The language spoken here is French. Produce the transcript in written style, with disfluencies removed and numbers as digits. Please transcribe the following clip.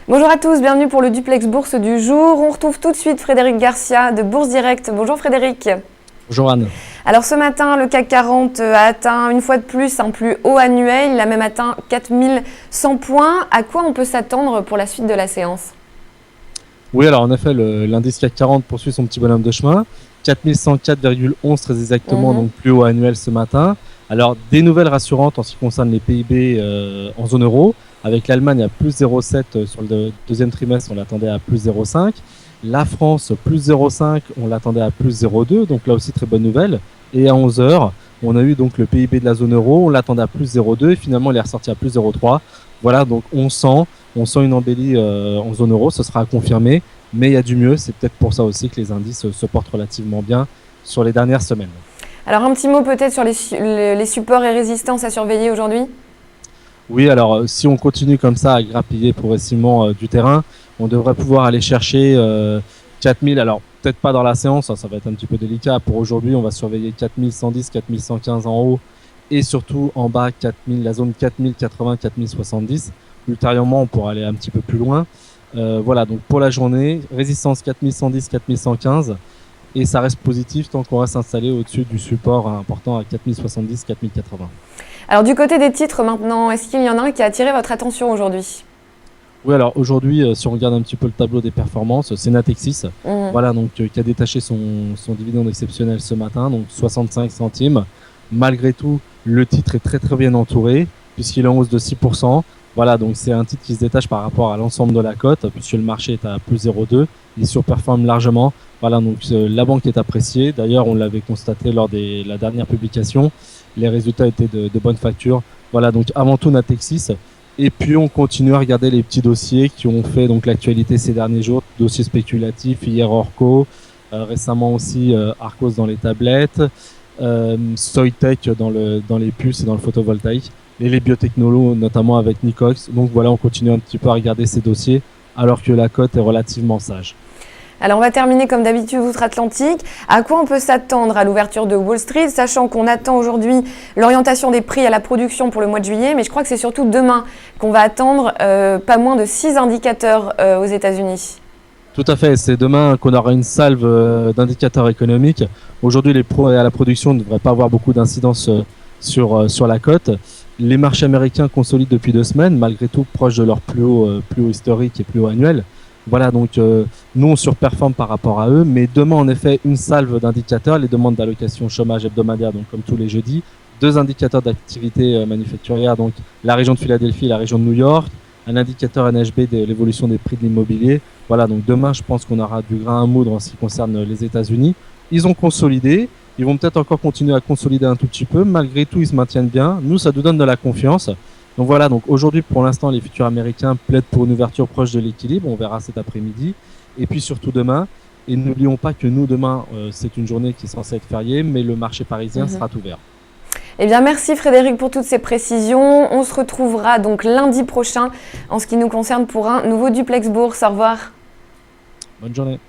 Bonjour à tous, bienvenue pour le Duplex Bourse du jour. On retrouve tout de suite Frédéric Garcia de Bourse Direct. Bonjour Frédéric. Bonjour Anne. Alors ce matin, le CAC 40 a atteint une fois de plus un plus haut annuel. Il a même atteint 4100 points. À quoi on peut s'attendre pour la suite de la séance ? Oui, alors en effet, l'indice CAC 40 poursuit son petit bonhomme de chemin. 4104,11 très exactement, donc plus haut annuel ce matin. Alors des nouvelles rassurantes en ce qui concerne les PIB en zone euro. Avec l'Allemagne à plus 0,7 sur le deuxième trimestre, on l'attendait à plus 0,5. La France, plus 0,5, on l'attendait à plus 0,2. Donc là aussi, très bonne nouvelle. Et à 11 heures, on a eu donc le PIB de la zone euro. On l'attendait à plus 0,2 et finalement, il est ressorti à plus 0,3. Voilà, donc on sent une embellie en zone euro. Ce sera à confirmer. Mais il y a du mieux. C'est peut-être pour ça aussi que les indices se portent relativement bien sur les dernières semaines. Alors un petit mot peut-être sur les supports et résistances à surveiller aujourd'hui ? Oui, alors si on continue comme ça à grappiller progressivement du terrain, on devrait pouvoir aller chercher 4000. Alors peut-être pas dans la séance, ça va être un petit peu délicat. Pour aujourd'hui, on va surveiller 4110, 4115 en haut et surtout en bas 4000, la zone 4080, 4070. Ultérieurement, on pourra aller un petit peu plus loin. Voilà, donc pour la journée, résistance 4110, 4115 et ça reste positif tant qu'on reste installé au-dessus du support important à 4070, 4080. Alors du côté des titres maintenant, est-ce qu'il y en a un qui a attiré votre attention aujourd'hui ? Oui, alors aujourd'hui, si on regarde un petit peu le tableau des performances, c'est Natixis, voilà, donc qui a détaché son dividende exceptionnel ce matin, donc 65 centimes. Malgré tout, le titre est très très bien entouré puisqu'il est en hausse de 6%. Voilà, donc c'est un titre qui se détache par rapport à l'ensemble de la cote puisque le marché est à plus 0,2. Il surperforme largement. Voilà, donc la banque est appréciée. D'ailleurs, on l'avait constaté lors de la dernière publication. Les résultats étaient de bonne facture. Voilà, donc avant tout Natixis. Et puis on continue à regarder les petits dossiers qui ont fait donc l'actualité ces derniers jours. Dossiers spéculatifs, hier Orco, récemment aussi Arcos dans les tablettes, Soitec dans les puces et dans le photovoltaïque, et les biotechnolos notamment avec Nicox. Donc voilà, on continue un petit peu à regarder ces dossiers alors que la cote est relativement sage. Alors on va terminer comme d'habitude outre-Atlantique. À quoi on peut s'attendre à l'ouverture de Wall Street, sachant qu'on attend aujourd'hui l'orientation des prix à la production pour le mois de juillet, mais je crois que c'est surtout demain qu'on va attendre pas moins de 6 indicateurs aux États-Unis. Tout à fait, c'est demain qu'on aura une salve d'indicateurs économiques. Aujourd'hui, les pros à la production ne devraient pas avoir beaucoup d'incidence sur la cote. Les marchés américains consolident depuis 2 semaines, malgré tout proches de leur plus haut historique et plus haut annuel. Voilà, donc nous on surperforme par rapport à eux, mais demain en effet une salve d'indicateurs, les demandes d'allocation chômage hebdomadaire, donc comme tous les jeudis, 2 indicateurs d'activité manufacturière, donc la région de Philadelphie et la région de New York, un indicateur NHB de l'évolution des prix de l'immobilier. Voilà, donc demain je pense qu'on aura du grain à moudre en ce qui concerne les États-Unis. Ils ont consolidé, ils vont peut-être encore continuer à consolider un tout petit peu, malgré tout ils se maintiennent bien. Nous ça nous donne de la confiance. Donc voilà, donc aujourd'hui pour l'instant les futurs américains plaident pour une ouverture proche de l'équilibre, on verra cet après-midi, et puis surtout demain. Et n'oublions pas que nous demain c'est une journée qui est censée être fériée, mais le marché parisien sera ouvert. Eh bien merci Frédéric pour toutes ces précisions. On se retrouvera donc lundi prochain en ce qui nous concerne pour un nouveau Duplex Bourse. Au revoir. Bonne journée.